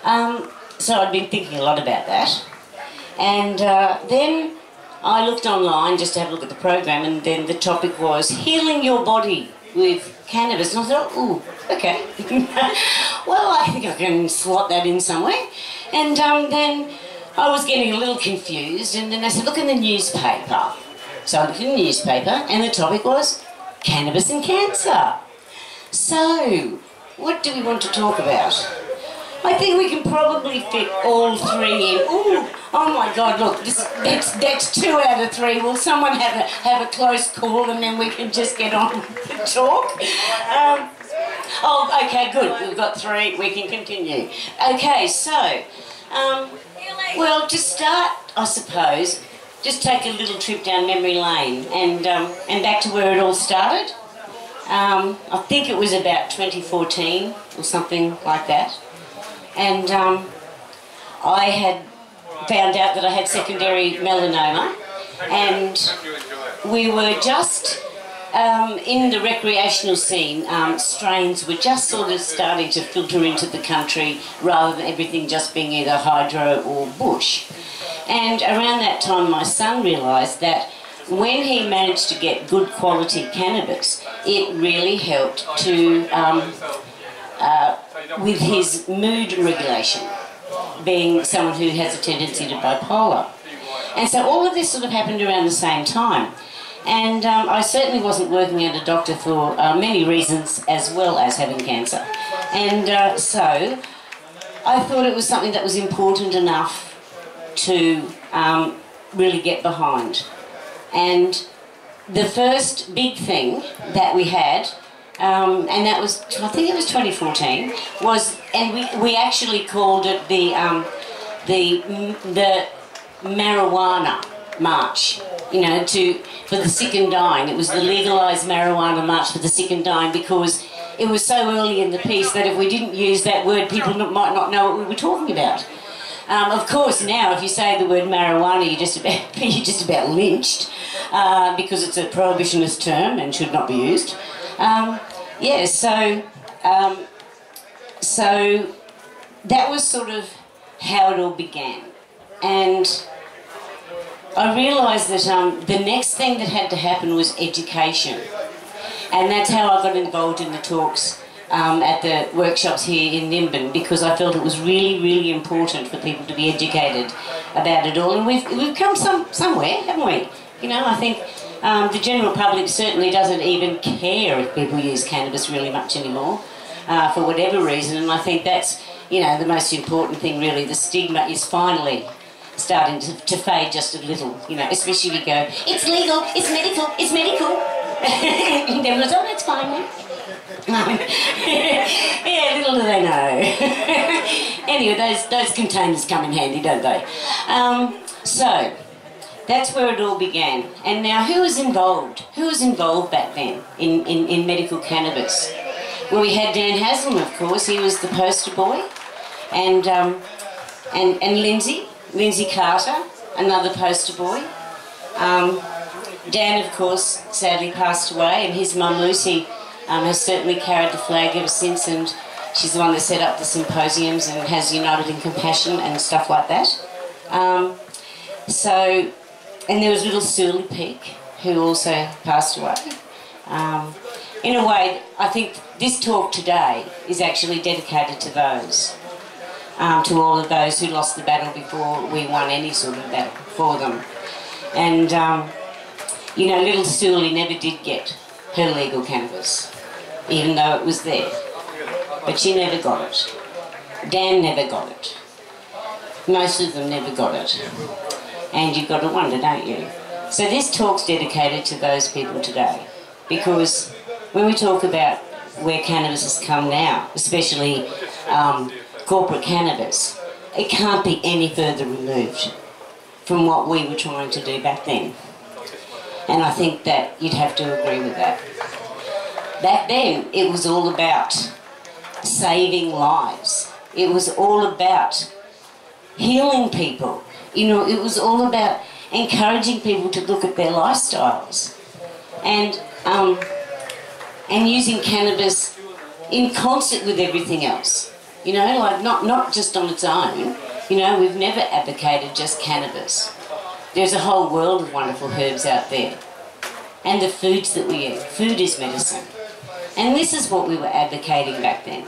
So I'd been thinking a lot about that. And then I looked online just to have a look at the program, and then the topic was healing your body with cannabis. And I thought, ooh, okay. Well, I think I can slot that in somewhere. And then I was getting a little confused, and then they said, look in the newspaper. So I looked in the newspaper, and the topic was cannabis and cancer. So, what do we want to talk about? I think we can probably fit all three in. Ooh, oh my God, look, that's 2 out of 3. Will someone have a close call, and then we can just get on to talk? Oh, okay, good. We've got 3. We can continue. Okay, so, well, to start, I suppose, just take a little trip down memory lane and back to where it all started. I think it was about 2014 or something like that. And I had found out that I had secondary melanoma, and we were just in the recreational scene. Strains were just sort of starting to filter into the country rather than everything just being either hydro or bush. And around that time my son realised that when he managed to get good quality cannabis, it really helped to with his mood regulation, being someone who has a tendency to bipolar. And so all of this sort of happened around the same time. And I certainly wasn't working as a doctor for many reasons, as well as having cancer. And so I thought it was something that was important enough to really get behind. And the first big thing that we had, and that was, I think it was 2014, was, and we actually called it the marijuana march, you know, for the sick and dying. It was the legalised marijuana march for the sick and dying, because it was so early in the piece that if we didn't use that word, people might not know what we were talking about. Of course, now if you say the word marijuana, you're just about lynched, because it's a prohibitionist term and should not be used. Yeah, so that was sort of how it all began. And I realised that the next thing that had to happen was education. And that's how I got involved in the talks at the workshops here in Nimbin, because I felt it was really, really important for people to be educated about it all. And we've come somewhere, haven't we? You know, I think the general public certainly doesn't even care if people use cannabis really much anymore, for whatever reason. And I think that's, you know, the most important thing really. The stigma is finally starting to fade just a little, you know, especially if you go, it's legal, it's medical, it's medical. And everyone's, oh, that's fine, yeah, little do they know. Anyway, those containers come in handy, don't they? So, that's where it all began. And now, who was involved? Who was involved back then in medical cannabis? Well, we had Dan Haslam, of course. He was the poster boy. And Lindsay Carter, another poster boy. Dan, of course, sadly passed away, and his mum, Lucy, has certainly carried the flag ever since, and she's the one that set up the symposiums and has United in Compassion and stuff like that. And there was little Surly Peak, who also passed away. In a way, I think this talk today is actually dedicated to those, to all of those who lost the battle before we won any sort of battle for them. And, you know, little Surly never did get her legal cannabis, even though it was there. But she never got it. Dan never got it. Most of them never got it. And you've got to wonder, don't you? So this talk's dedicated to those people today, because when we talk about where cannabis has come now, especially corporate cannabis, it can't be any further removed from what we were trying to do back then. And I think that you'd have to agree with that. Back then, it was all about saving lives. It was all about healing people. You know, it was all about encouraging people to look at their lifestyles and using cannabis in concert with everything else. You know, like not just on its own. You know, we've never advocated just cannabis. There's a whole world of wonderful herbs out there. And the foods that we eat. Food is medicine. And this is what we were advocating back then.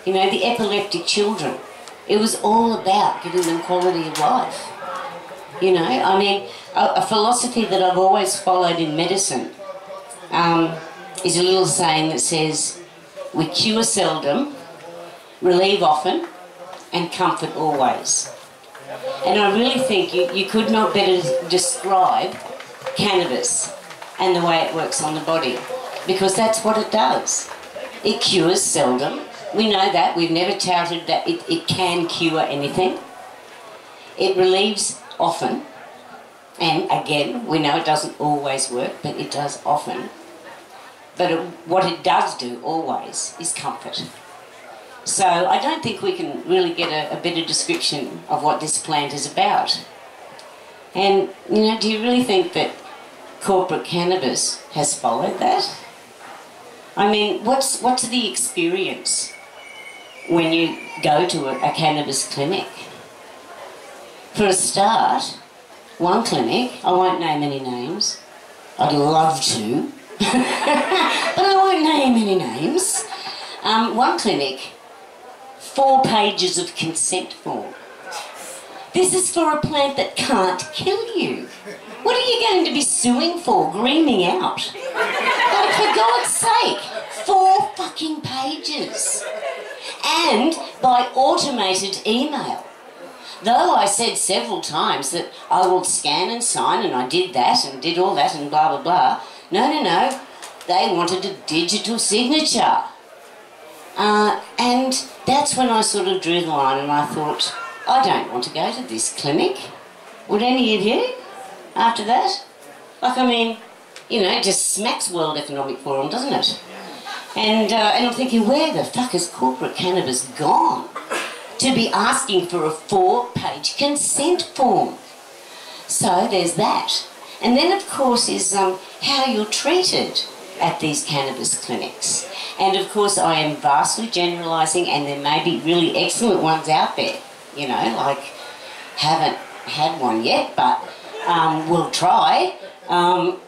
You know, the epileptic children. It was all about giving them quality of life. You know, I mean, a philosophy that I've always followed in medicine is a little saying that says, we cure seldom, relieve often, and comfort always. And I really think you could not better describe cannabis and the way it works on the body, because that's what it does. It cures seldom. We know that. We've never touted that it can cure anything. It relieves often. And again, we know it doesn't always work, but it does often. But what it does do always is comfort. So I don't think we can really get a better description of what this plant is about. And, you know, do you really think that corporate cannabis has followed that? I mean, what's the experience when you go to a cannabis clinic? For a start, one clinic, I won't name any names, I'd love to, but I won't name any names. One clinic, 4 pages of consent form. This is for a plant that can't kill you. What are you going to be suing for, screaming out? Like, for God's sake, 4 fucking pages. And by automated email. Though I said several times that I will scan and sign, and I did that and did all that and blah, blah, blah. No. They wanted a digital signature. And that's when I sort of drew the line and I thought, I don't want to go to this clinic. Would any of you after that? Like, I mean, you know, it just smacks World Economic Forum, doesn't it? And I'm thinking, where the fuck has corporate cannabis gone to be asking for a 4-page consent form? So there's that. And then, of course, is how you're treated at these cannabis clinics. And, of course, I am vastly generalising, and there may be really excellent ones out there, you know, like, haven't had one yet, but we'll try.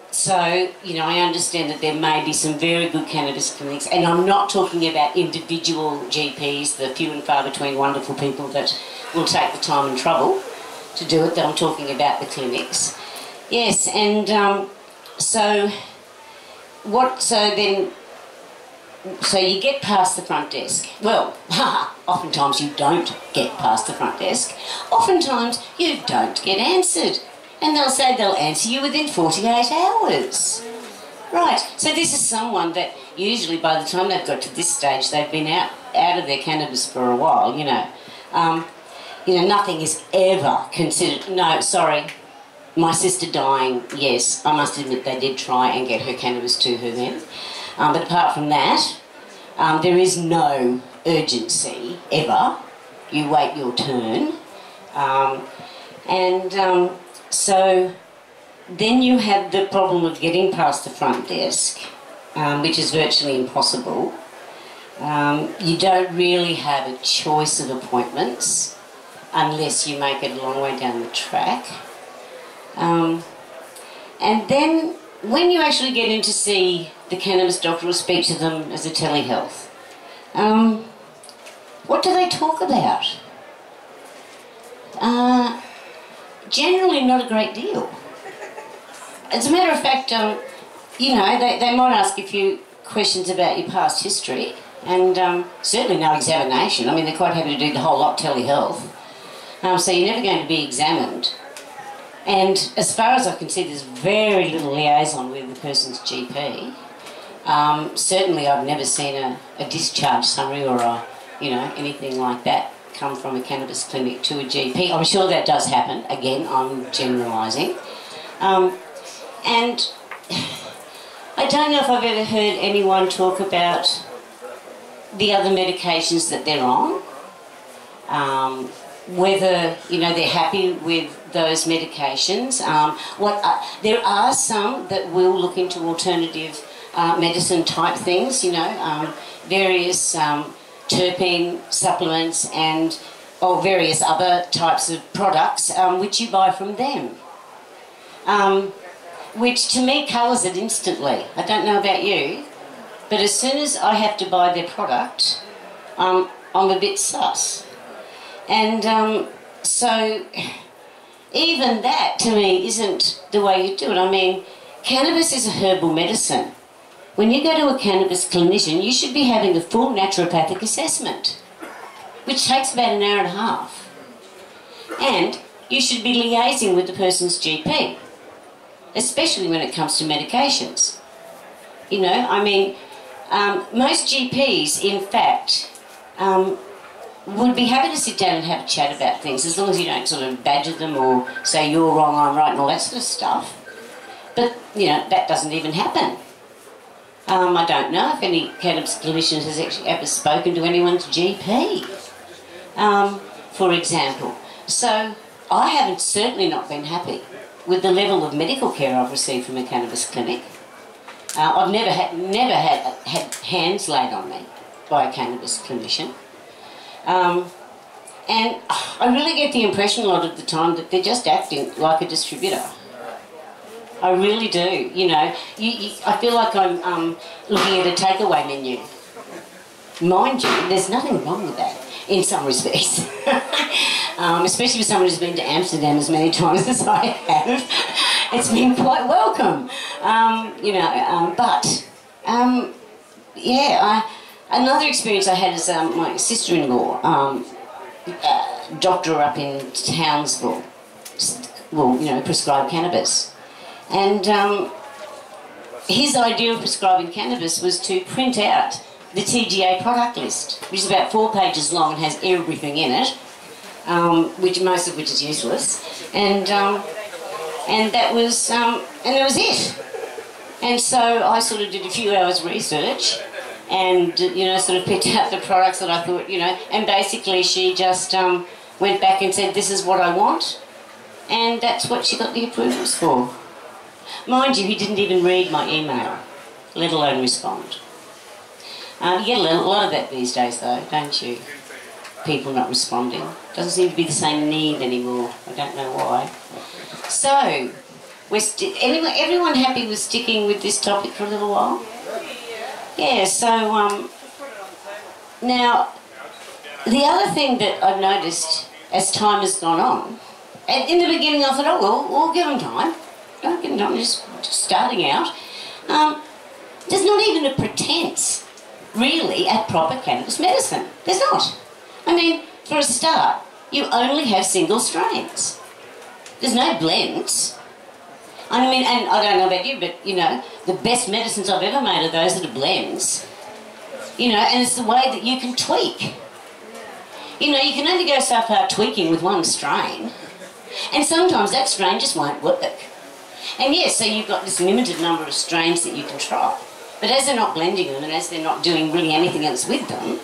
So, you know, I understand that there may be some very good cannabis clinics, and I'm not talking about individual GPs, the few and far between wonderful people that will take the time and trouble to do it. I'm talking about the clinics. Yes, and so you get past the front desk. Well, oftentimes you don't get past the front desk. Oftentimes you don't get answered. And they'll say they'll answer you within 48 hours. Right, so this is someone that usually by the time they've got to this stage, they've been out of their cannabis for a while, you know. Nothing is ever considered, no, sorry, my sister dying, yes, I must admit they did try and get her cannabis to her then. But apart from that, there is no urgency ever. You wait your turn. So then you have the problem of getting past the front desk, which is virtually impossible. You don't really have a choice of appointments unless you make it a long way down the track. And then when you actually get in to see the cannabis doctor or speak to them as a telehealth, what do they talk about? Generally not a great deal. As a matter of fact, they might ask a few questions about your past history, and certainly no examination. I mean, they're quite happy to do the whole lot telehealth. So you're never going to be examined. And as far as I can see, there's very little liaison with the person's GP. Certainly I've never seen a discharge summary or anything like that come from a cannabis clinic to a GP. I'm sure that does happen. Again, I'm generalising. And I don't know if I've ever heard anyone talk about the other medications that they're on, whether, they're happy with those medications. There are some that will look into alternative medicine type things, various terpene supplements and various other types of products which you buy from them, which to me colours it instantly. I don't know about you, but as soon as I have to buy their product, I'm a bit sus. And so even that to me isn't the way you do it. I mean, cannabis is a herbal medicine. When you go to a cannabis clinician, you should be having a full naturopathic assessment, which takes about an hour and a half. And you should be liaising with the person's GP, especially when it comes to medications. You know, I mean, most GPs, in fact, would be happy to sit down and have a chat about things, as long as you don't sort of badger them or say you're wrong, I'm right, and all that sort of stuff. But, you know, that doesn't even happen. I don't know if any cannabis clinician has actually ever spoken to anyone's GP, for example. So I haven't certainly not been happy with the level of medical care I've received from a cannabis clinic. I've never had hands laid on me by a cannabis clinician. And I really get the impression a lot of the time that they're just acting like a distributor. I really do, you know. I feel like I'm looking at a takeaway menu. Mind you, there's nothing wrong with that in some respects. Especially for someone who's been to Amsterdam as many times as I have. It's been quite welcome, you know. Yeah, another experience I had is my sister-in-law, doctor up in Townsville, well, you know, prescribed cannabis. And his idea of prescribing cannabis was to print out the TGA product list, which is about 4 pages long and has everything in it, most of which is useless. And that was it. And so I sort of did a few hours research and, you know, sort of picked out the products that I thought, you know, and basically she just went back and said, this is what I want, and that's what she got the approvals for. Mind you, he didn't even read my email, let alone respond. You get a lot of that these days though, don't you? People not responding. Doesn't seem to be the same need anymore. I don't know why. So, everyone happy with sticking with this topic for a little while? Yeah, so, now, the other thing that I've noticed as time has gone on, and in the beginning I thought, oh well, we'll give them time. Don't give them time, just starting out. There's not even a pretense, really, at proper cannabis medicine. There's not. I mean, for a start, you only have single strains. There's no blends. I mean, and I don't know about you, but, you know, the best medicines I've ever made are those that are blends. You know, and it's the way that you can tweak. You know, you can only go so far tweaking with one strain, and sometimes that strain just won't work. And yes, so you've got this limited number of strains that you can try. But as they're not blending them and as they're not doing really anything else with them,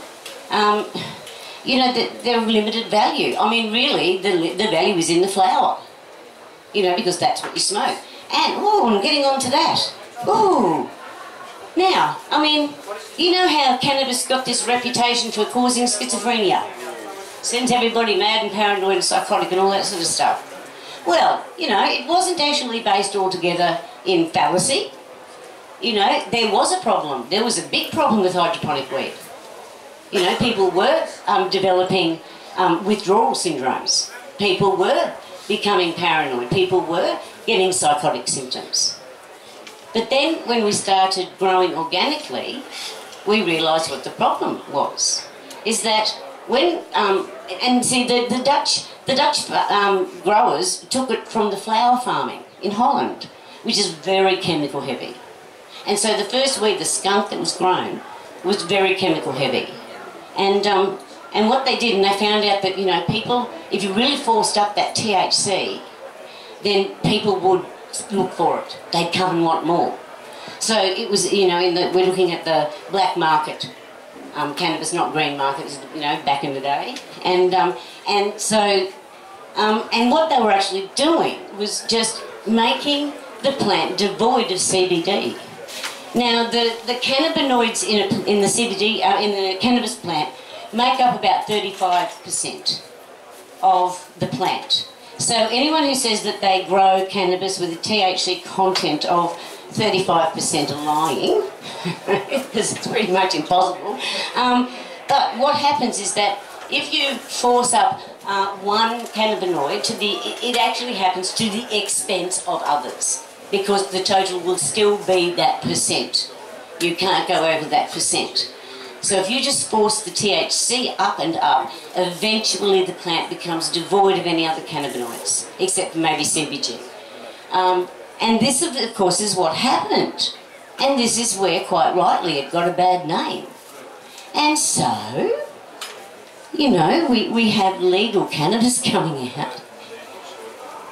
you know, they're of limited value. I mean, really, the value is in the flower. You know, because that's what you smoke. And, oh, I'm getting on to that. Oh, now, I mean, you know how cannabis got this reputation for causing schizophrenia? Sends everybody mad and paranoid and psychotic and all that sort of stuff. Well, you know, it wasn't actually based altogether in fallacy. You know, there was a problem. There was a big problem with hydroponic weed. You know, people were developing withdrawal syndromes. People were becoming paranoid. People were getting psychotic symptoms. But then when we started growing organically, we realised what the problem was. Is that when, and see, the Dutch growers took it from the flower farming in Holland, which is very chemical heavy. And so the first weed, the skunk that was grown, was very chemical heavy. And what they did, and they found out that, you know, people, if you really forced up that THC, then people would look for it. They'd come and want more. So it was, you know, we're looking at the black market, cannabis, not green market, you know, back in the day. And what they were actually doing was just making the plant devoid of CBD. Now, the cannabinoids in the CBD, in the cannabis plant, make up about 35% of the plant. So anyone who says that they grow cannabis with a THC content of 35% are lying, because it's pretty much impossible. But what happens is that if you force up one cannabinoid it actually happens to the expense of others, because the total will still be that percent. You can't go over that percent. So if you just force the THC up and up, eventually the plant becomes devoid of any other cannabinoids, except maybe CBG. And this, of course, is what happened. And this is where, quite rightly, it got a bad name. And so, you know, we have legal cannabis coming out,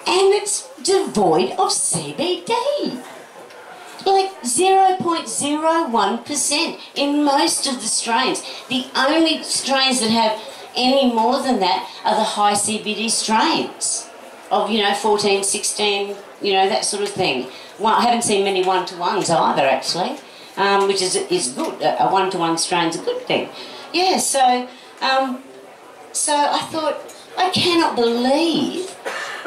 and it's devoid of CBD. Like 0.01% in most of the strains. The only strains that have any more than that are the high CBD strains of, 14, 16, that sort of thing. Well, I haven't seen many one-to-ones either, actually, which is good. A one-to-one strain's a good thing. Yeah, so I thought, I cannot believe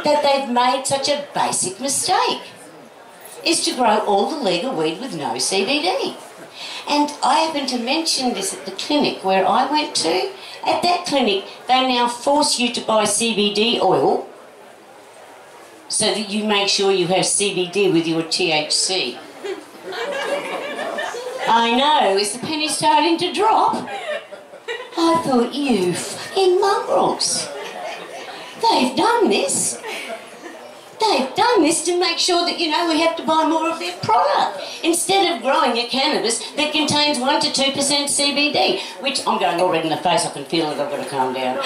that they've made such a basic mistake, is to grow all the legal weed with no CBD. And I happened to mention this at the clinic where I went to. At that clinic, they now force you to buy CBD oil so that you make sure you have CBD with your THC. I know, is the penny starting to drop? I thought, you fucking mongrels. They've done this. They've done this to make sure that, we have to buy more of their product, instead of growing a cannabis that contains 1 to 2% CBD, which I'm going all red in the face, I can feel it, I've got to calm down.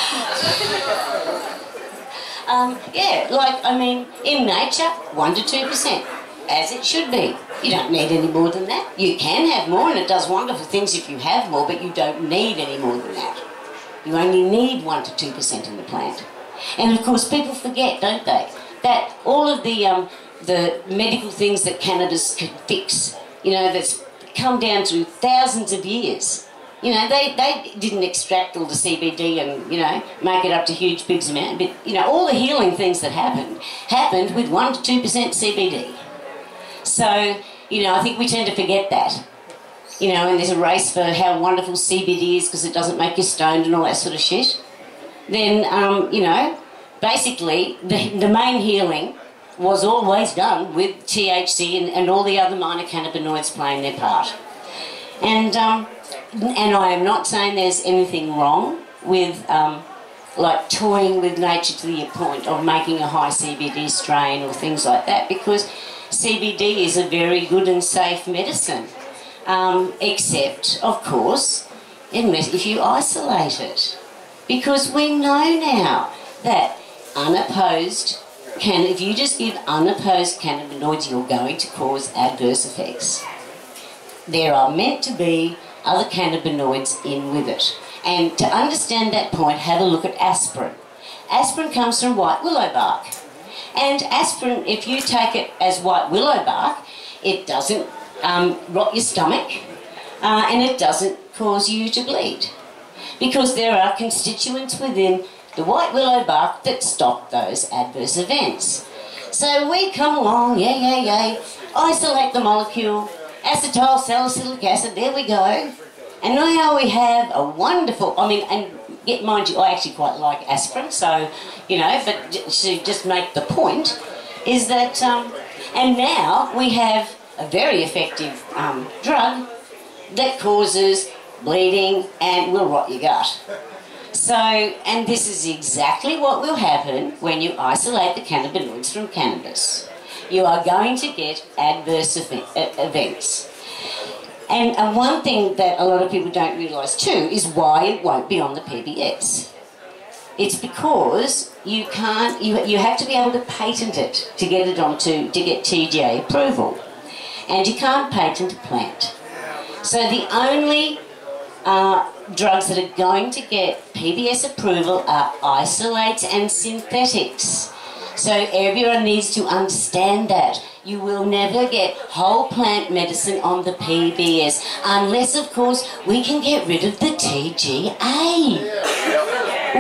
In nature, 1 to 2%, as it should be. You don't need any more than that. You can have more, and it does wonderful things if you have more, but you don't need any more than that. You only need 1 to 2% in the plant. And of course, people forget, don't they, that all of the medical things that cannabis can fix, that's come down through thousands of years. They didn't extract all the CBD and, make it up to huge big amount. But, all the healing things that happened with 1 to 2% CBD. So, I think we tend to forget that. And there's a race for how wonderful CBD is because it doesn't make you stoned and all that sort of shit. Then, basically, the main healing was always done with THC and all the other minor cannabinoids playing their part. And I am not saying there's anything wrong with, toying with nature to the point of making a high CBD strain or things like that, because CBD is a very good and safe medicine, except, of course, if you isolate it. Because we know now that if you just give unopposed cannabinoids, you're going to cause adverse effects. There are meant to be other cannabinoids in with it. And to understand that point, have a look at aspirin. Aspirin comes from white willow bark. And aspirin, if you take it as white willow bark, it doesn't rot your stomach and it doesn't cause you to bleed. Because there are constituents within the white willow bark that stop those adverse events. So we come along, isolate the molecule, acetyl salicylic acid, there we go. And now we have a wonderful, mind you, I actually quite like aspirin, so, but to just make the point is that, and now we have a very effective drug that causes bleeding and will rot your gut. So, and this is exactly what will happen when you isolate the cannabinoids from cannabis. You are going to get adverse events. And one thing that a lot of people don't realise too is why it won't be on the PBS. It's because you can't, you have to be able to patent it to get it onto, to get TGA approval. And you can't patent a plant. So the only drugs that are going to get PBS approval are isolates and synthetics. So everyone needs to understand that. you will never get whole plant medicine on the PBS unless, of course, we can get rid of the TGA,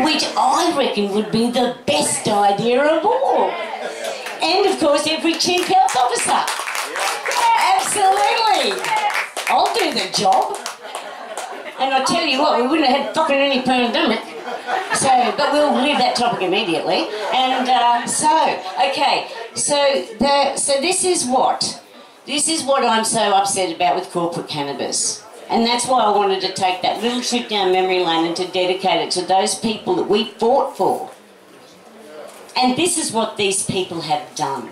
which I reckon would be the best idea of all. And, of course, every chief health officer. Absolutely. I'll do the job. And I tell you what, we wouldn't have had fucking any pandemic. So, but we'll leave that topic immediately. And okay, so this is what I'm so upset about with corporate cannabis. And that's why I wanted to take that little trip down memory lane and to dedicate it to those people that we fought for. And this is what these people have done.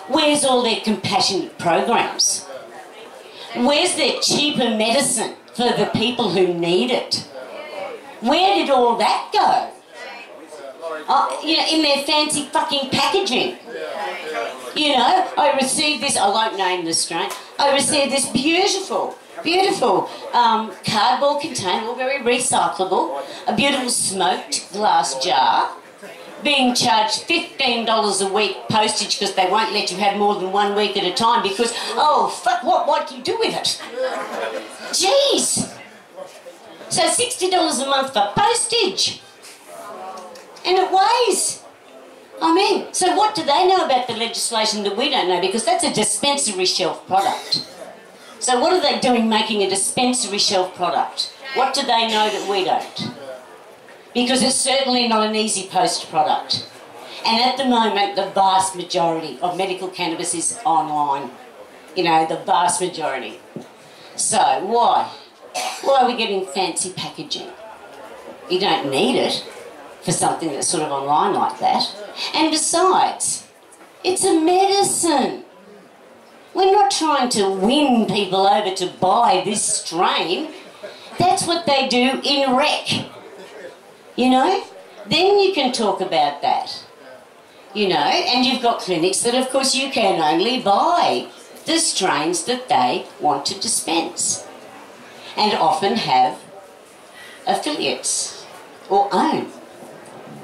Where's all their compassionate programs? Where's their cheaper medicine for the people who need it? Where did all that go? You know, in their fancy fucking packaging. You know, I received this, I won't name the strain, I received this beautiful cardboard container, all very recyclable, a beautiful smoked glass jar, being charged $15 a week postage because they won't let you have more than 1 week at a time because, oh, fuck, what do you do with it? Jeez! So $60 a month for postage. And it weighs. I mean, so what do they know about the legislation that we don't know? Because that's a dispensary shelf product. So what are they doing making a dispensary shelf product? What do they know that we don't? Because it's certainly not an easy post product. And at the moment, the vast majority of medical cannabis is online. You know, the vast majority. So why? Why are we getting fancy packaging? You don't need it for something that's sort of online like that. And besides, it's a medicine. We're not trying to win people over to buy this strain. That's what they do in rec. You know? Then you can talk about that. You know? And you've got clinics that, of course, you can only buy the strains that they want to dispense. And often have affiliates or own.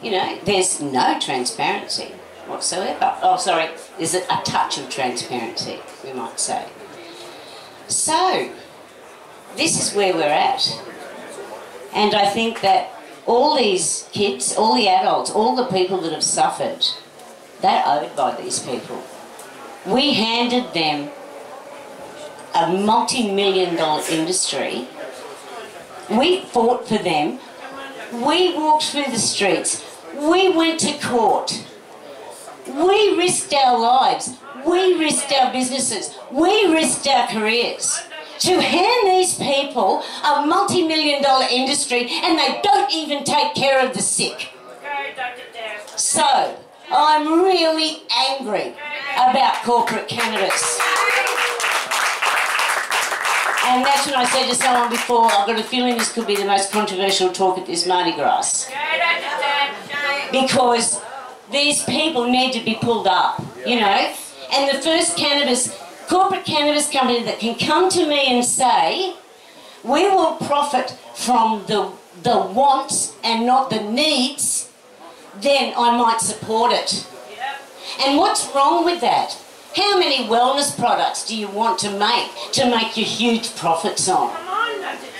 You know, there's no transparency whatsoever. Oh, sorry, there's a touch of transparency, we might say. So, this is where we're at. And I think that all these kids, all the adults, all the people that have suffered, they're owed by these people. We handed them a multi-million-dollar industry. We fought for them. We walked through the streets. We went to court. We risked our lives. We risked our businesses. We risked our careers to hand these people a multi-million-dollar industry, and they don't even take care of the sick. So, I'm really angry about corporate cannabis. And that's when I said to someone before, I've got a feeling this could be the most controversial talk at this Mardi Gras. Because these people need to be pulled up, you know. And the first corporate cannabis company that can come to me and say, we will profit from the wants and not the needs, then I might support it. And what's wrong with that? How many wellness products do you want to make your huge profits on?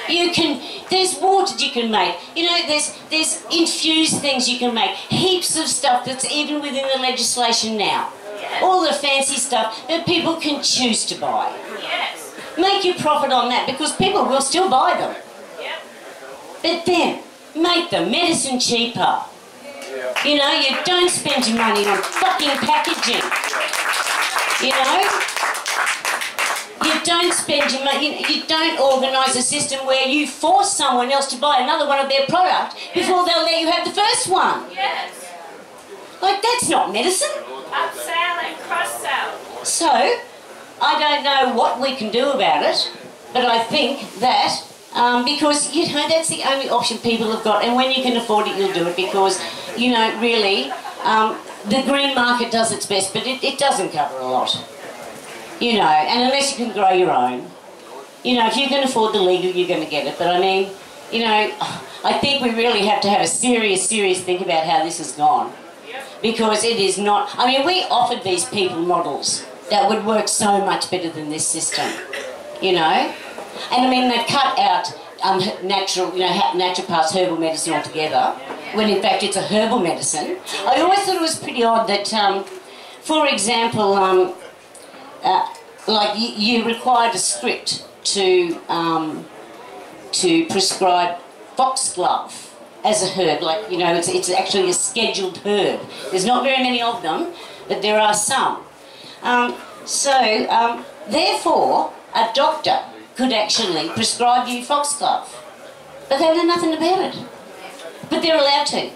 You can, there's water you can make, you know, there's infused things you can make, heaps of stuff that's even within the legislation now. All the fancy stuff that people can choose to buy. Make your profit on that because people will still buy them. But then, make the medicine cheaper. You know, you don't spend your money on fucking packaging. You know? You don't spend your money, you don't organise a system where you force someone else to buy another one of their product before they'll let you have the first one. Like, that's not medicine. Upsell and cross-sell. So, I don't know what we can do about it, but I think that, because, you know, that's the only option people have got, and when you can afford it, you'll do it because, you know, really, the green market does its best, but it doesn't cover a lot. You know, and unless you can grow your own. You know, if you can afford the legal, you're going to get it. But I mean, you know, I think we really have to have a serious think about how this has gone. Because it is not... I mean, we offered these people models. that would work so much better than this system, you know? And I mean, they've cut out natural, you know, naturopaths, herbal medicine altogether, when in fact it's a herbal medicine. I always thought it was pretty odd that, for example, like you required a script to prescribe foxglove as a herb, like, you know, it's actually a scheduled herb. There's not very many of them, but there are some. Therefore, a doctor could actually prescribe you foxglove, but they know nothing about it. But they're allowed to.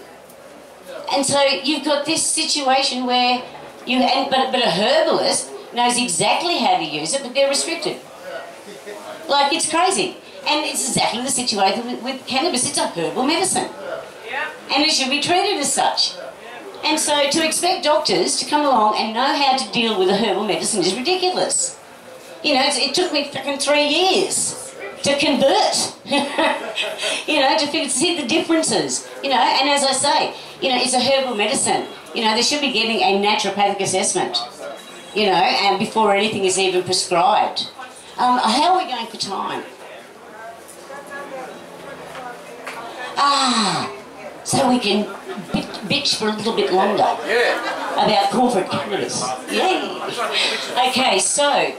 And so you've got this situation where but a herbalist knows exactly how to use it, but they're restricted. Like, it's crazy. And it's exactly the situation with cannabis. It's a herbal medicine. And it should be treated as such. And so to expect doctors to come along and know how to deal with a herbal medicine is ridiculous. You know, it took me fucking 3 years to convert, you know, to see the differences, you know. And as I say, you know, it's a herbal medicine. You know, they should be getting a naturopathic assessment, you know, and before anything is even prescribed. How are we going for time? So we can bitch for a little bit longer about corporate cannabis. Yay! Okay, so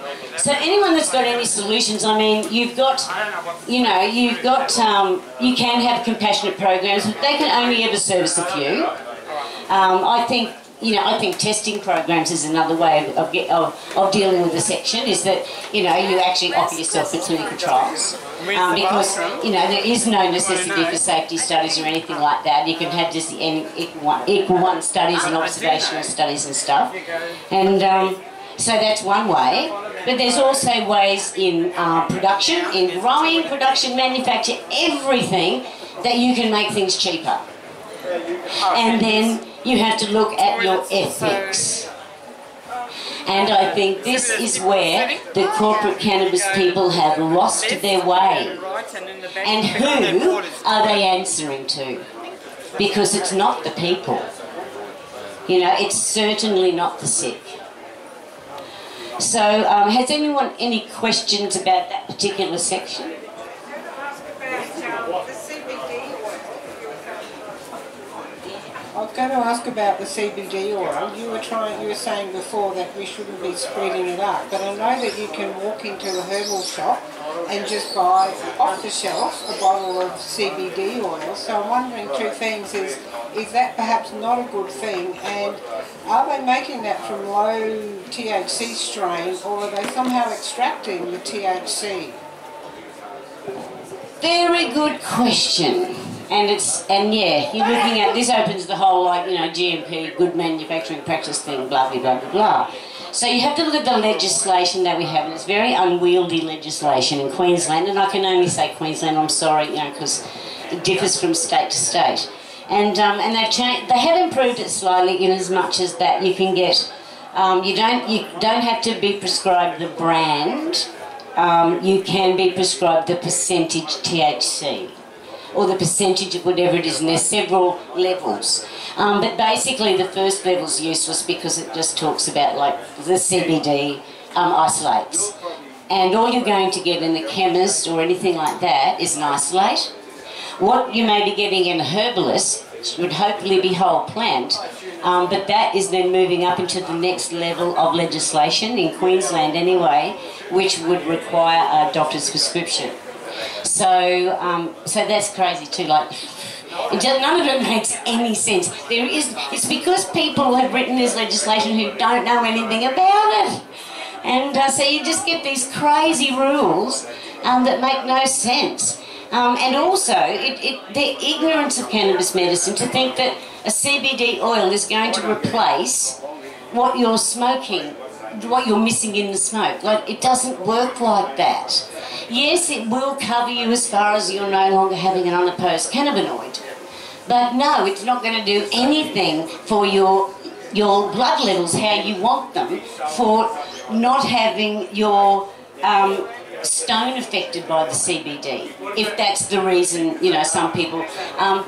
anyone that's got any solutions, I mean, you've got, you know, you can have compassionate programs, but they can only ever service a few. I think testing programs is another way of dealing with the section, is that, you know, you actually offer yourself for clinical trials. Because, you know, there is no necessity for safety studies or anything like that. You can have just equal one studies and observational studies and stuff. And so that's one way. But there's also ways in production, in growing, production, manufacture, everything, that you can make things cheaper. And then you have to look at your ethics. And I think this is where the corporate cannabis people have lost their way. And who are they answering to? Because it's not the people. You know, it's certainly not the sick. So, has anyone any questions about that particular section? I was going to ask about the CBD oil. You were saying before that we shouldn't be spreading it up, but I know that you can walk into a herbal shop and just buy off the shelf a bottle of CBD oil. So I'm wondering two things: is that perhaps not a good thing, and are they making that from low THC strain, or are they somehow extracting the THC? Very good question. And yeah, you're looking at, this opens the whole, like, you know, GMP, good manufacturing practice thing, blah, blah, blah, blah, blah. So you have to look at the legislation that we have, and it's very unwieldy legislation in Queensland, and I can only say Queensland, I'm sorry, you know, because it differs from state to state. And they've changed, they have improved it slightly in as much as that you can get, you don't have to be prescribed the brand, you can be prescribed the percentage THC, or the percentage of whatever it is, and there's several levels. But basically the first level's useless because it just talks about, like, the CBD isolates. And all you're going to get in the chemist or anything like that is an isolate. What you may be getting in a herbalist would hopefully be whole plant, but that is then moving up into the next level of legislation, in Queensland anyway, which would require a doctor's prescription. So that's crazy too. Like, none of it makes any sense. It's because people have written this legislation who don't know anything about it, and so you just get these crazy rules that make no sense. And also, the ignorance of cannabis medicine to think that a CBD oil is going to replace what you're smoking, what you're missing in the smoke. Like, it doesn't work like that. Yes, it will cover you as far as you're no longer having an unopposed cannabinoid. But no, it's not going to do anything for your blood levels how you want them, for not having your stone affected by the CBD, if that's the reason, you know, some people... Can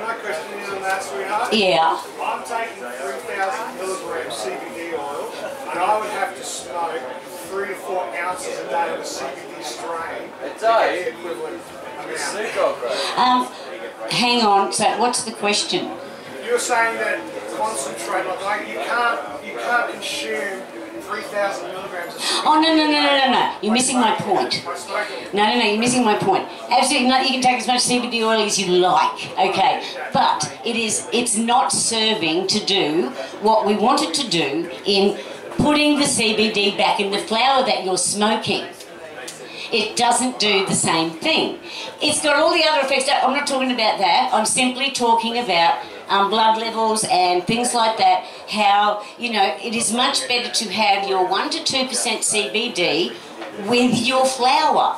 I question you that, sweetheart? Yeah. I'm taking 3,000 milligrams CBD oil, and I would have to smoke 3 to 4 ounces a day of a CBD strain to get the equivalent amount. Hang on. So, what's the question? You're saying that concentrate, like you can't consume 3,000 milligrams of CBD. Oh, no. You're missing my point. No, you're missing my point. Absolutely not. You can take as much CBD oil as you like, okay? But it's not serving to do what we want it to do in putting the CBD back in the flower that you're smoking. It doesn't do the same thing. It's got all the other effects. I'm not talking about that. I'm simply talking about blood levels and things like that. How, it is much better to have your 1 to 2% CBD with your flower.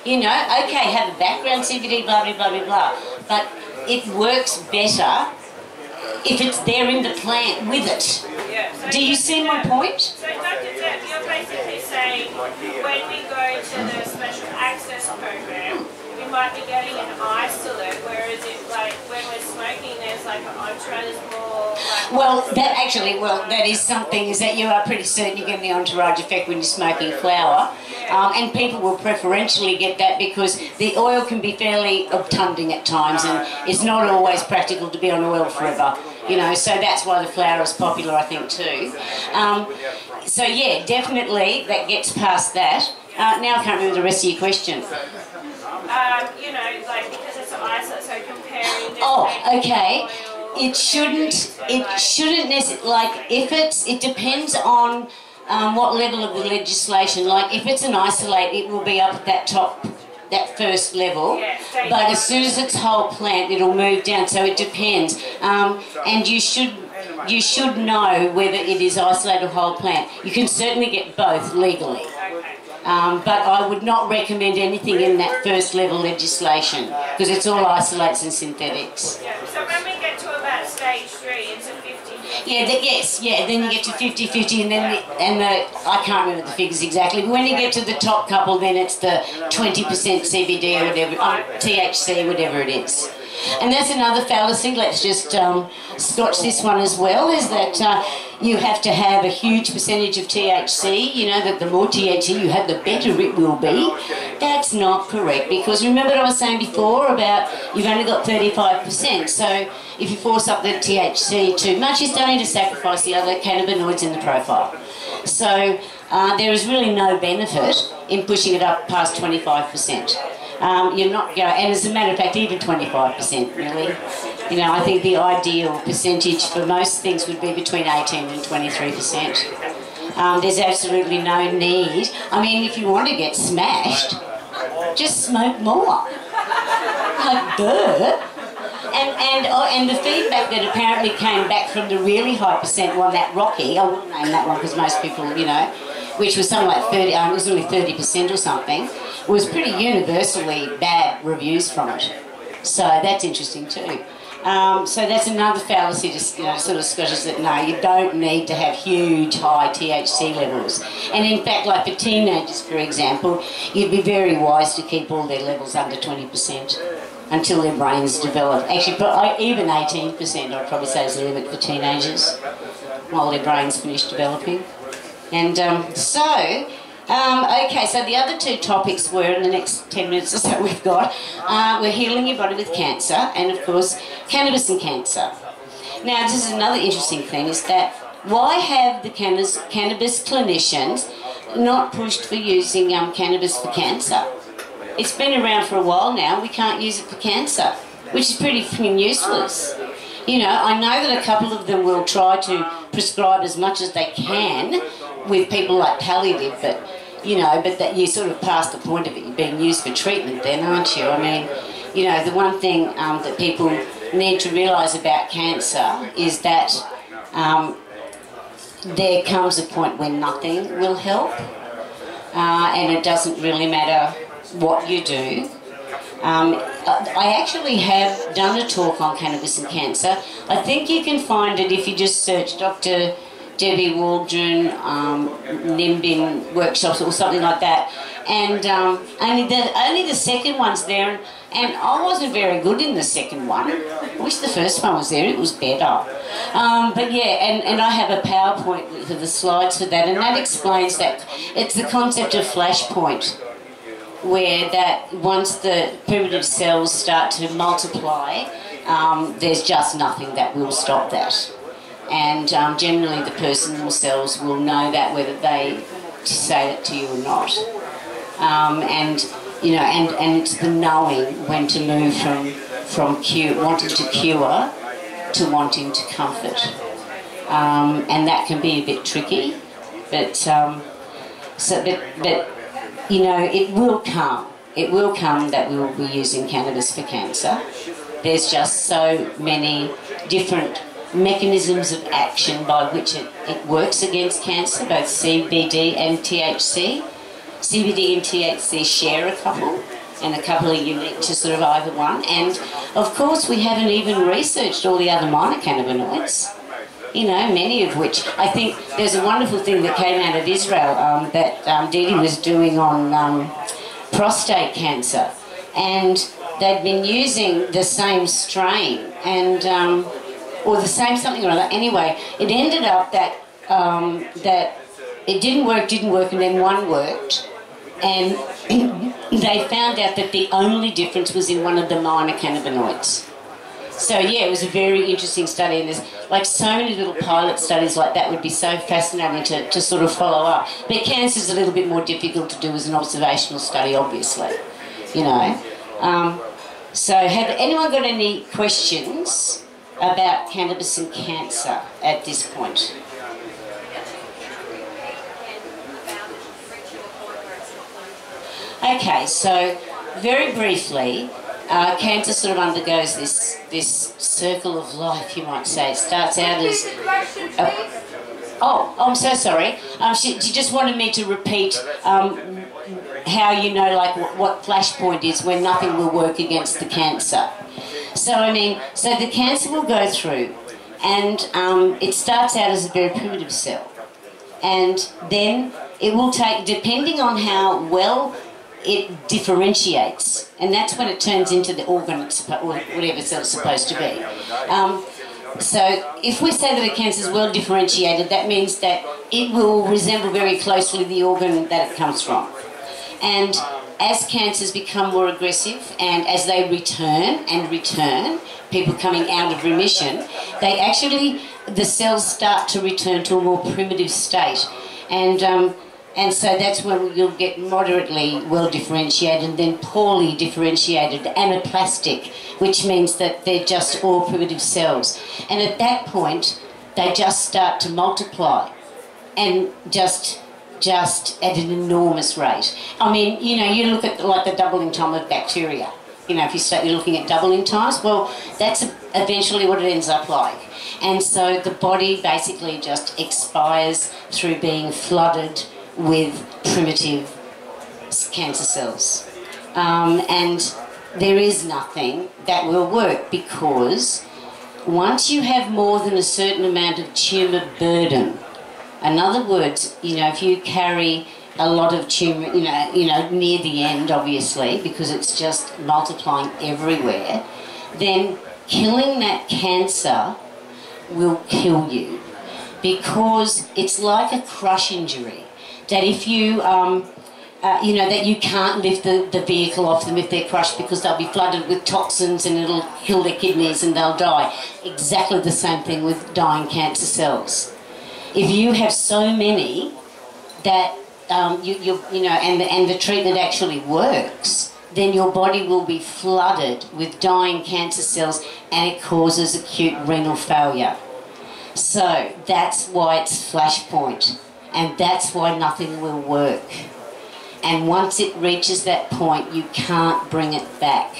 Okay, have a background CBD, blah, blah, blah, blah, blah. But it works better if it's there in the plant with it. Yeah, so do you see my point? So Dr. Deb, you're basically saying when we go to the special access program, we might be getting an isolate, whereas when we're smoking, there's like an entourage more. That is something, is that you are pretty certain you get the entourage effect when you're smoking flower. And people will preferentially get that because the oil can be fairly obtunding at times, and it's not always practical to be on oil forever. So that's why the flower is popular, I think, too. So yeah, definitely that gets past that. Now I can't remember the rest of your question. Because it's an isolate, so comparing. Oh, okay. It shouldn't necessarily, it depends on what level of the legislation. Like, if it's an isolate, it will be up at that first level. But as soon as it's whole plant, it'll move down. So it depends. And you should know whether it is isolate or whole plant. You can certainly get both legally. But I would not recommend anything in that first level legislation because it's all isolates and synthetics. Yeah. So when we get to about stage 3, it's a 50-50. Then you get to 50-50 and then I can't remember the figures exactly, but when you get to the top couple, then it's the 20% CBD or whatever, THC, whatever it is. And that's another fallacy. Let's just scotch this one as well, is that you have to have a huge percentage of THC, that the more THC you have, the better it will be. That's not correct, because remember what I was saying before about you've only got 35%, so if you force up the THC too much, you're starting to sacrifice the other cannabinoids in the profile. So there is really no benefit in pushing it up past 25%. You're not going, and as a matter of fact, even 25%, really. I think the ideal percentage for most things would be between 18 and 23%. There's absolutely no need. I mean, if you want to get smashed, just smoke more. Like, duh. And the feedback that apparently came back from the really high percent one, that Rocky, I wouldn't name that one because most people, which was something like 30, it was only 30% or something, was pretty universally bad reviews from it. So that's interesting too. So that's another fallacy to sort of scotches that no, you don't need to have huge high THC levels. And in fact, like for teenagers, for example, you'd be very wise to keep all their levels under 20% until their brains develop. Actually, even 18% I'd probably say is the limit for teenagers while their brains finish developing. And okay, so the other two topics were, in the next 10 minutes or so we've got, we're healing your body with cancer and, of course, cannabis and cancer. Now, this is another interesting thing, is that why have the cannabis clinicians not pushed for using cannabis for cancer? It's been around for a while now. We can't use it for cancer, which is pretty freaking useless. I know that a couple of them will try to prescribe as much as they can with people like palliative, but that you sort of past the point of it being used for treatment then, aren't you? I mean, the one thing that people need to realise about cancer is that there comes a point when nothing will help, and it doesn't really matter what you do. I actually have done a talk on cannabis and cancer. I think you can find it if you just search Dr. Deb Waldron Nimbin workshops or something like that. And only the second one's there, and I wasn't very good in the second one, I wish the first one was there, it was better. But yeah, and I have a PowerPoint for the slides for that, and that explains that it's the concept of flashpoint, where that once the primitive cells start to multiply, there's just nothing that will stop that. And generally the person themselves will know that, whether they say it to you or not. And you know, and it's the knowing when to move from wanting to cure to wanting to comfort. And that can be a bit tricky, but you know, it will come. It will come that we will be using cannabis for cancer. There's just so many different mechanisms of action by which it works against cancer, both CBD and THC. CBD and THC share a couple, and a couple are unique to sort of either one. And of course we haven't even researched all the other minor cannabinoids, you know, many of which, I think there's a wonderful thing that came out of Israel that Dee Dee was doing on prostate cancer, and they'd been using the same strain and or the same something or other. Anyway, it ended up that that it didn't work, and then one worked, and they found out that the only difference was in one of the minor cannabinoids. So yeah, it was a very interesting study, and there's like so many little pilot studies like that would be so fascinating to sort of follow up. But cancer's a little bit more difficult to do as an observational study, obviously, you know. So have anyone got any questions about cannabis and cancer at this point? Okay, so very briefly, cancer sort of undergoes this circle of life, you might say. It starts out as... oh, I'm so sorry. She just wanted me to repeat how you know, like, what flashpoint is when nothing will work against the cancer. So, I mean, so the cancer will go through, and it starts out as a very primitive cell. And then it will take, depending on how well it differentiates, and that's when it turns into the organ or whatever cell it's supposed to be. So if we say that a cancer is well differentiated, that means that it will resemble very closely the organ that it comes from. And as cancers become more aggressive, and as they return and return, people coming out of remission, they actually, the cells start to return to a more primitive state. And so that's when you'll get moderately well differentiated and then poorly differentiated, anaplastic, which means that they're just all primitive cells. And at that point, they just start to multiply, and just at an enormous rate. I mean, you know, you look at like the doubling time of bacteria. You know, if you start looking at doubling times, well, that's eventually what it ends up like. And so the body basically just expires through being flooded with primitive cancer cells. And there is nothing that will work, because once you have more than a certain amount of tumour burden, in other words, you know, if you carry a lot of tumour, you know, near the end, obviously, because it's just multiplying everywhere, then killing that cancer will kill you, because it's like a crush injury. That if you, you know, that you can't lift the vehicle off them if they're crushed, because they'll be flooded with toxins and it'll kill their kidneys and they'll die. Exactly the same thing with dying cancer cells. If you have so many that you know, and the treatment actually works, then your body will be flooded with dying cancer cells, and it causes acute renal failure. So that's why it's flashpoint. And that's why nothing will work. And once it reaches that point, you can't bring it back.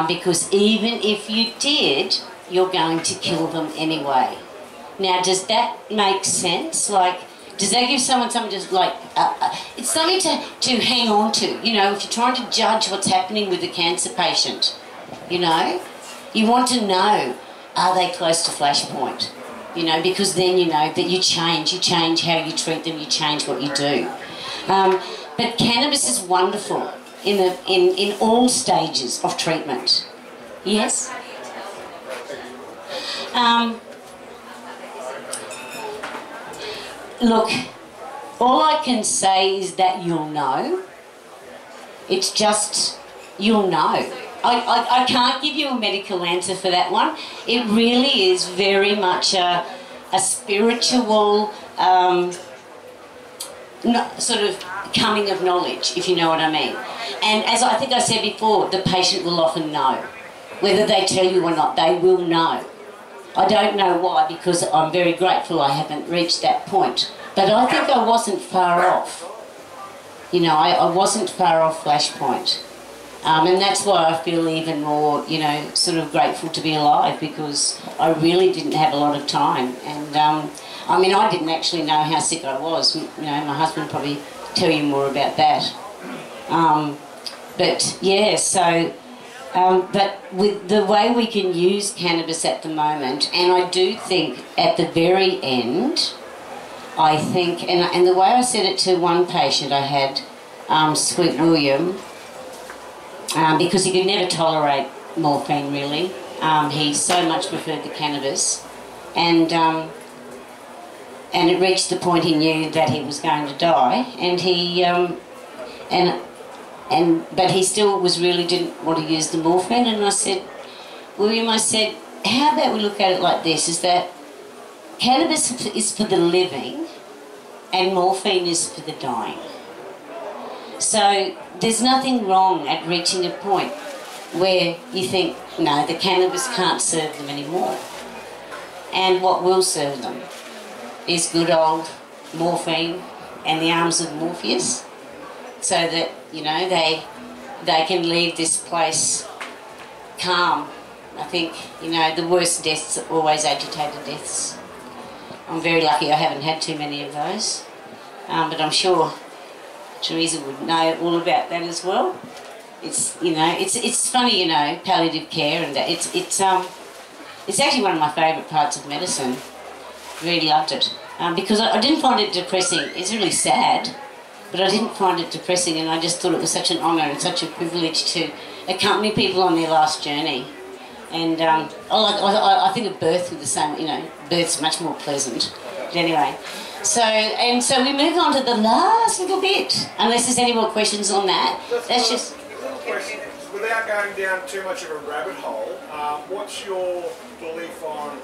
Because even if you did, you're going to kill them anyway. Now, does that make sense? Like, does that give someone something just like... it's something to hang on to. You know, if you're trying to judge what's happening with a cancer patient, you know, you want to know, are they close to flashpoint? You know, because then you know that you change how you treat them, you change what you do. But cannabis is wonderful in all stages of treatment. Yes? Look, all I can say is that you'll know. It's just, you'll know. I can't give you a medical answer for that one. It really is very much a spiritual sort of coming of knowledge, if you know what I mean. And as I think I said before, the patient will often know. Whether they tell you or not, they will know. I don't know why, because I'm very grateful I haven't reached that point. But I think I wasn't far off. You know, I wasn't far off Flashpoint. And that's why I feel even more, you know, sort of grateful to be alive, because I really didn't have a lot of time. And, I mean, I didn't actually know how sick I was. You know, my husband probably tell you more about that. But, yeah, so... but with the way we can use cannabis at the moment, and I do think at the very end, I think, and the way I said it to one patient I had, Sweet William, because he could never tolerate morphine really, he so much preferred the cannabis, and it reached the point he knew that he was going to die, and he, but he still really didn't want to use the morphine. And I said, William, I said, how about we look at it like this, is that cannabis is for the living and morphine is for the dying. So there's nothing wrong at reaching a point where you think, no, the cannabis can't serve them anymore. And what will serve them is good old morphine and the arms of Morpheus, so that, you know, they can leave this place calm. I think, you know, the worst deaths are always agitated deaths. I'm very lucky I haven't had too many of those, but I'm sure Teresa would know all about that as well. It's, you know, it's funny, you know, palliative care, and it's actually one of my favourite parts of medicine. Really loved it, because I didn't find it depressing. It's really sad, but I didn't find it depressing, and I just thought it was such an honour and such a privilege to accompany people on their last journey. And I think of birth with the same, you know, birth's much more pleasant. But anyway, so we move on to the last little bit, unless there's any more questions on that. That's just... Question. Without going down too much of a rabbit hole, what's your belief on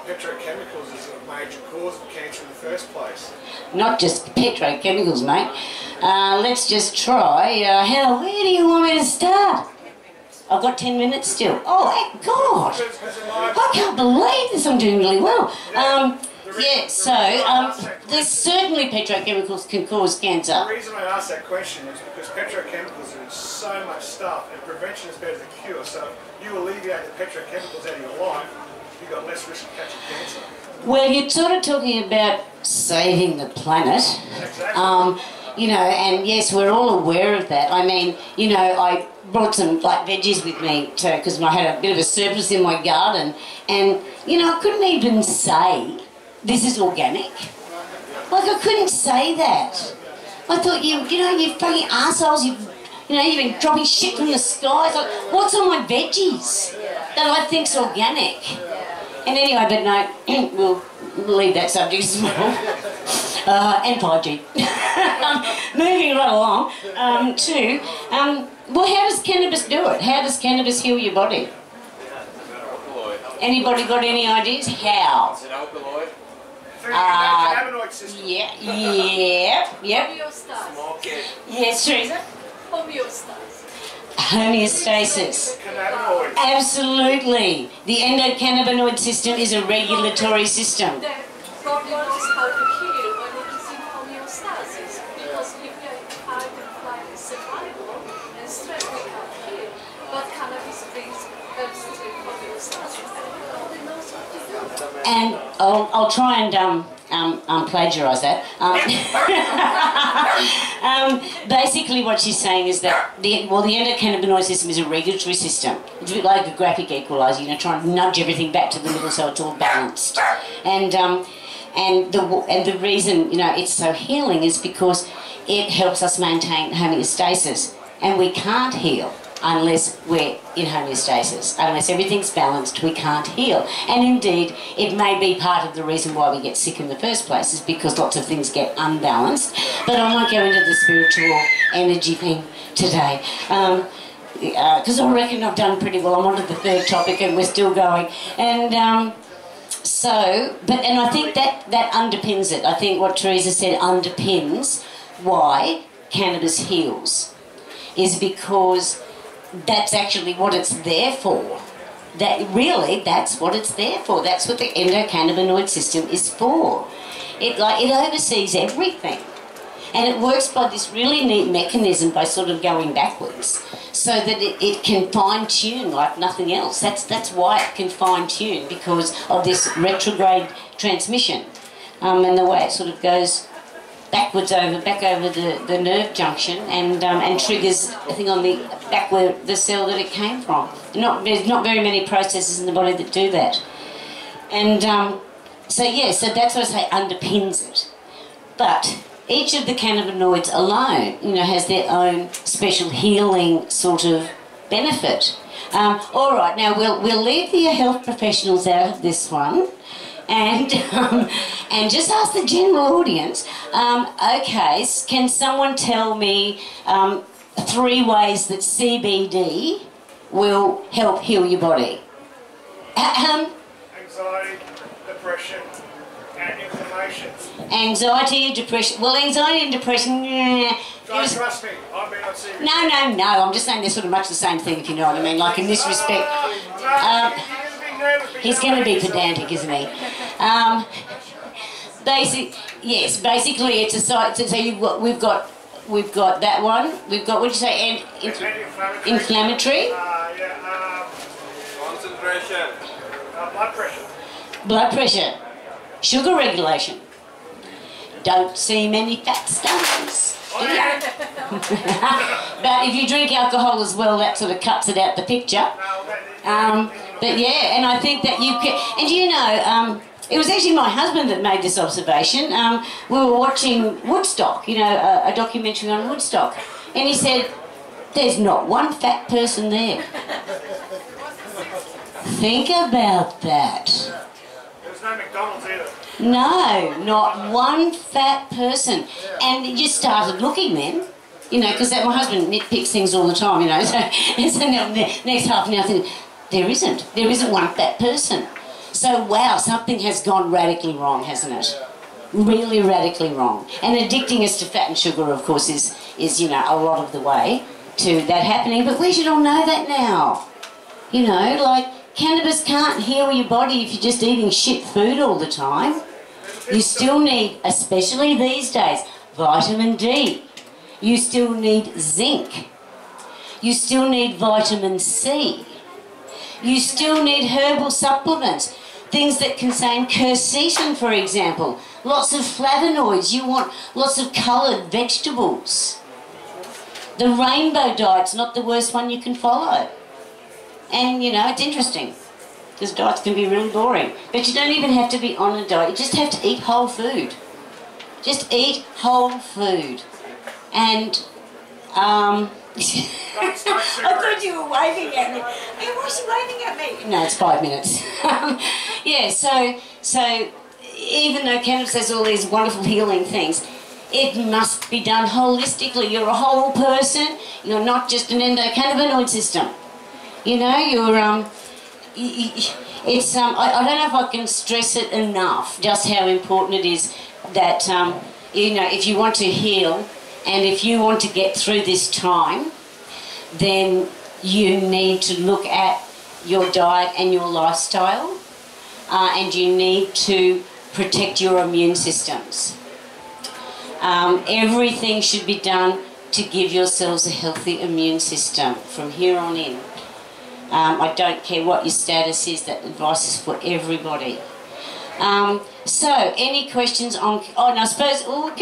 petrochemicals as a major cause of cancer in the first place? Not just petrochemicals, mate. Let's just try. Where do you want me to start? I've got 10 minutes still. Oh, my God! I can't believe this. I'm doing really well. Yeah, so there's certainly petrochemicals can cause cancer. The reason I asked that question is because petrochemicals are in so much stuff, and prevention is better than cure. So if you alleviate the petrochemicals out of your life, you've got less risk of catching cancer. Well, you're sort of talking about saving the planet. Exactly. You know, and yes, we're all aware of that. I mean, you know, I brought some like veggies with me too, because I had a bit of a surplus in my garden, and you know, I couldn't even say this is organic. Like, I couldn't say that. I thought, you know, you fucking assholes, you've been dropping shit from the skies. Like, what's on my veggies that I think's organic? And anyway, but no, we'll leave that subject as well. And 5G. Moving right along well, how does cannabis do it? How does cannabis heal your body? Anybody got any ideas? How? It's an alkaloid. Cannabinoid system. Yep. Homeostasis. Yes, Teresa? Homeostasis. Homeostasis. Cannabinoids. Absolutely. The endocannabinoid system is a regulatory system. The body knows how to heal when it is in homeostasis, because if we are in fight and flight survival and stress, we can't heal. But cannabis brings helps to homeostasis, and the body knows what to do. And I'll try and plagiarise that. Basically what she's saying is that the endocannabinoid system is a regulatory system. It's a bit like a graphic equaliser, you know, trying to nudge everything back to the middle so it's all balanced. And the reason, you know, it's so healing is because it helps us maintain homeostasis. And we can't heal unless we're in homeostasis. Unless everything's balanced, we can't heal. And indeed, it may be part of the reason why we get sick in the first place, is because lots of things get unbalanced. But I won't go into the spiritual energy thing today. Because I reckon I've done pretty well. I'm on to the third topic and we're still going. And and I think that underpins it. I think what Teresa said underpins why cannabis heals, is because that's actually what it's there for. That's what it's there for. That's what the endocannabinoid system is for. It oversees everything. And it works by this really neat mechanism by sort of going backwards, so that it can fine-tune like nothing else. That's why it can fine-tune, because of this retrograde transmission, and the way it sort of goes back over the nerve junction and triggers a thing on the back where the cell that it came from. There's not very many processes in the body that do that. And so that's what I say underpins it. But each of the cannabinoids alone, has their own special healing sort of benefit. All right, now we'll leave the health professionals out of this one, and just ask the general audience. Okay, can someone tell me 3 ways that CBD will help heal your body? Anxiety, depression, and inflammation. Anxiety, depression. Well, anxiety and depression. Don't trust me. I've been on CBD. No. I'm just saying they're sort of much the same thing, if you know what I mean. Like in this respect. He's going to be pedantic, isn't he? Basically it's a site. So we've got that one. We've got, what did you say? Inflammatory. Concentration. Blood pressure. Blood pressure. Sugar regulation. Don't see many fat stomachs, do you? But if you drink alcohol as well, that sort of cuts it out the picture. But yeah, and I think that you can. And it was actually my husband that made this observation. We were watching Woodstock, a documentary on Woodstock, and he said, "There's not one fat person there." Think about that. There's no McDonald's either. No, not one fat person. And you started looking then, because my husband nitpicks things all the time, so now the next half an hour thinking, there isn't one fat person. So wow, something has gone radically wrong, hasn't it? Really radically wrong. And addicting us to fat and sugar, of course, is a lot of the way to that happening. But we should all know that now. Cannabis can't heal your body if you're just eating shit food all the time. You still need, especially these days, vitamin D. You still need zinc. You still need vitamin C. You still need herbal supplements. Things that contain quercetin, for example. Lots of flavonoids. You want lots of coloured vegetables. The rainbow diet's not the worst one you can follow. And, it's interesting, because diets can be really boring. But you don't even have to be on a diet. You just have to eat whole food. Just eat whole food. And, I thought you were waving at me. Hey, why is he waving at me? No, it's 5 minutes. So even though cannabis has all these wonderful healing things, it must be done holistically. You're a whole person. You're not just an endocannabinoid system. I don't know if I can stress it enough, just how important it is that, if you want to heal and if you want to get through this time, then you need to look at your diet and your lifestyle, and you need to protect your immune systems. Everything should be done to give yourselves a healthy immune system from here on in. I don't care what your status is, that advice is for everybody. So, any questions on... and I suppose... we've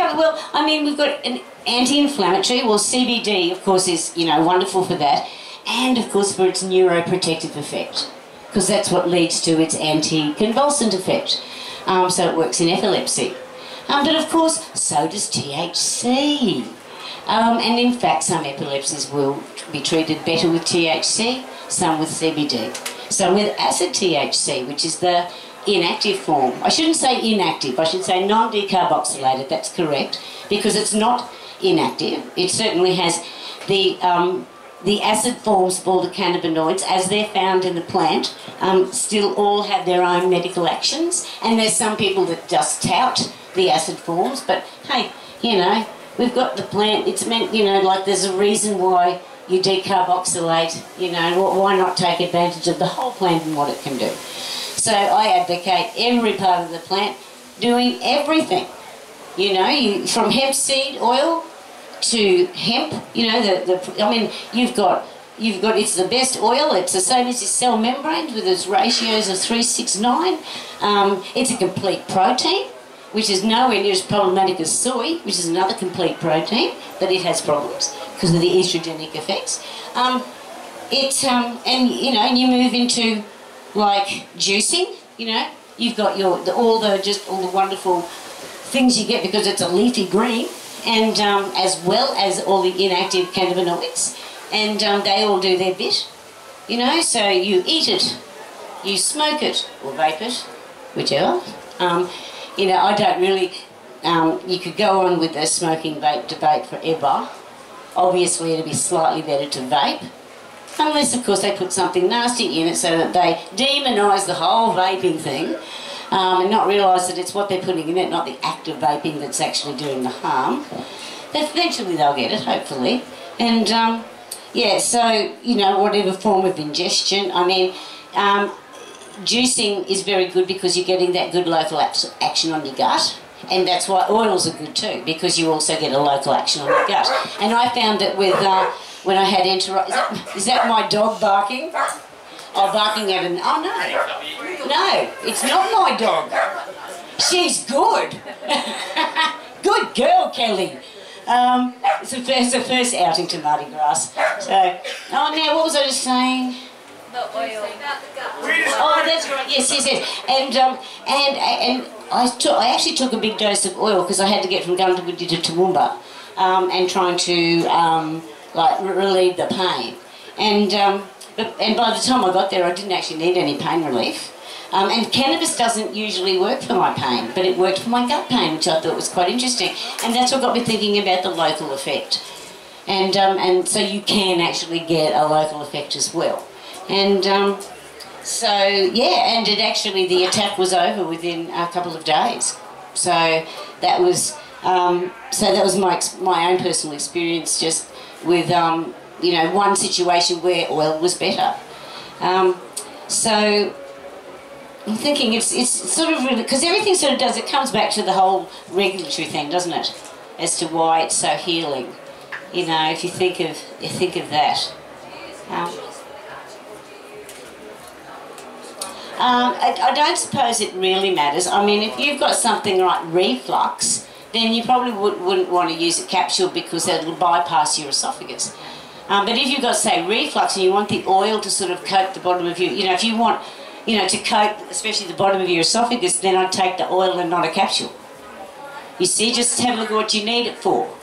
got an anti-inflammatory. Well, CBD, of course, is, wonderful for that. And, of course, for its neuroprotective effect. Because that's what leads to its anti-convulsant effect. So it works in epilepsy. But, of course, so does THC. And in fact, some epilepsies will be treated better with THC, some with CBD, some with acid THC, which is the inactive form. I shouldn't say inactive, I should say non-decarboxylated, that's correct, because it's not inactive. It certainly has the acid forms of all the cannabinoids, as they're found in the plant, still all have their own medical actions, and there's some people that just tout the acid forms, but hey, you know, we've got the plant, it's meant, you know, like there's a reason why you decarboxylate, you know, why not take advantage of the whole plant and what it can do. So I advocate every part of the plant doing everything, you know, from hemp seed oil to hemp, you know, I mean, you've got, it's the best oil, it's the same as your cell membranes with its ratios of 3:6:9. It's a complete protein, which is nowhere near as problematic as soy, which is another complete protein, but it has problems because of the estrogenic effects. And you know, and you move into like juicing, you know, you've got all the wonderful things you get because it's a leafy green, and as well as all the inactive cannabinoids, and they all do their bit, you know. So you eat it, you smoke it or vape it, whichever. You know, I don't really, you could go on with the smoking vape debate forever. Obviously it'd be slightly better to vape, unless of course they put something nasty in it so that they demonise the whole vaping thing, and not realise that it's what they're putting in it, not the act of vaping that's actually doing the harm. But eventually they'll get it, hopefully. And yeah, so, you know, whatever form of ingestion, I mean, juicing is very good because you're getting that good local action on your gut, and that's why oils are good too, because you also get a local action on your gut. And I found that with when I had is that my dog barking? Oh, barking at an, oh no, it's not my dog. She's good. Good girl, Kelly. It's the first outing to Mardi Gras. So, oh, now what was I just saying? The oil. Oh, that's right. Yes. And I actually took a big dose of oil because I had to get from Gundabudi to Toowoomba, and trying to like relieve the pain. And by the time I got there, I didn't actually need any pain relief. And cannabis doesn't usually work for my pain, but it worked for my gut pain, which I thought was quite interesting. And that's what got me thinking about the local effect. And so you can actually get a local effect as well. And so, yeah, and it actually, the attack was over within a couple of days. So that was my own personal experience, just with, you know, one situation where oil was better. So I'm thinking it's sort of really, because everything sort of does, it comes back to the whole regulatory thing, doesn't it? As to why it's so healing. You know, if you think of that. I don't suppose it really matters. I mean, if you've got something like reflux, then you probably wouldn't want to use a capsule because that'll bypass your esophagus. But if you've got, say, reflux and you want the oil to sort of coat the bottom of your, you know, if you want, you know, to coat especially the bottom of your esophagus, then I'd take the oil and not a capsule. You see, just have a look at what you need it for.